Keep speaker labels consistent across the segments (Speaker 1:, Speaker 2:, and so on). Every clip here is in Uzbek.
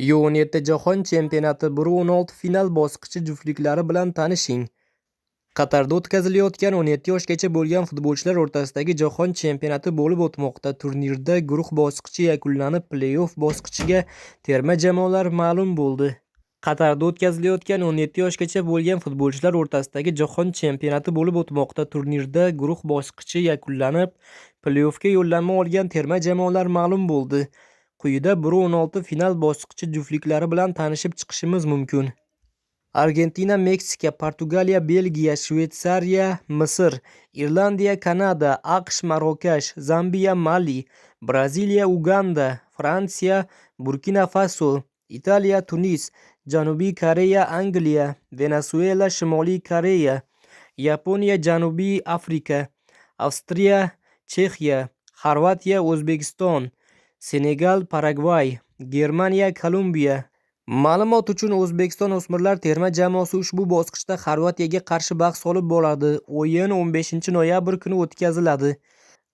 Speaker 1: U17 Jahon Chempionati 1-16 final bosqichi juftliklari bilan tanishing. Qatarda o'tkazilayotgan 17 yoshgacha bo'lgan futbolchilar o'rtasidagi Jahon Chempionati bo'lib o'tmoqda. Turnirda guruh bosqichi yakunlanib, play-off bosqichiga terma jamoalar ma'lum bo'ldi. Qatarda o'tkazilayotgan 17 yoshgacha bo'lgan futbolchilar o'rtasidagi Jahon Chempionati bo'lib o'tmoqda. Turnirda guruh bosqichi yakunlanib, play-offga yo'llanma olgan terma jamoalar ma'lum bo'ldi. Quyida 1-16 final bosqichi juftliklari bilan tanishib chiqishimiz mumkin. Argentina, Meksika, Portugaliya, Belgiya, Shveysariya, Misr, Irlandiya, Kanada, AQSh, Marokash, Zambiya, Mali, Braziliya, Uganda, Fransiya, Burkina Faso, Italiya, Tunis, Janubiy Koreya, Angliya, Venesuela, Shimoliy Koreya, Yaponiya, Janubiy Afrika, Avstriya, Chexiya, Xorvatiya, O'zbekiston, Senegal, Paragvay, Germaniya, Kolumbiya. Ma'lumot uchun, O'zbekiston o'smirlar terma jamoasi ushbu bosqichda Xorvatiyaga qarshi bahs olib boradi. O'yin 15-noyabr kuni o'tkaziladi.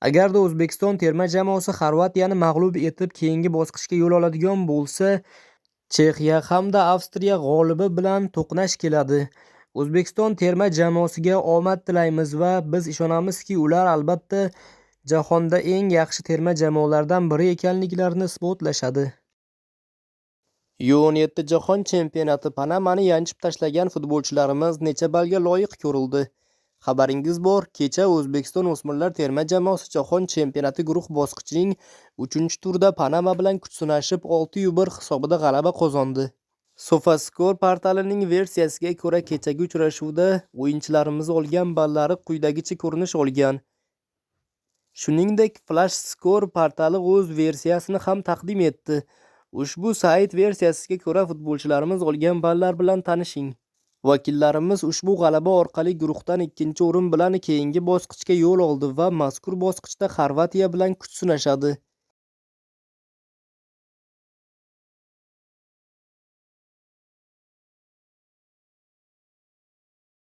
Speaker 1: Agarda O'zbekiston terma jamoasi Xorvatiyani mag'lub etib, keyingi bosqichga yo'l oladigan bo'lsa, Chexiya hamda Avstriya g'olibi bilan to'qnash keladi. O'zbekiston terma jamoasiga omad tilaymiz va biz ishonamizki, ular albatta jahonda eng yaxshi terma jamoalardan biri ekanliklarini isbotlashadi. U17 Jahon Chempionati Panamani yanchib tashlagan futbolchilarimiz necha ballga loyiq ko'rildi? Xabaringiz bor, kecha O'zbekiston o'smirlar terma jamoasi Jahon Chempionati guruh bosqichining 3-turida Panama bilan kuch sinashib 6-1 hisobida g'alaba qozondi. SofaScore portalining versiyasiga ko'ra, kechagi uchrashuvda o'yinchilarimiz olgan ballari quyidagicha ko'rinish olgan. Shuningdek, FlashScore portali o'z versiyasini ham taqdim etdi. Ushbu sayt versiyasiga ko'ra futbolchilarimiz olgan ballar bilan tanishing. Vakillarimiz ushbu g'alaba orqali guruhdan 2-o'rin bilan keyingi bosqichga yo'l oldi va mazkur bosqichda Xorvatiya bilan kuch sinashadi.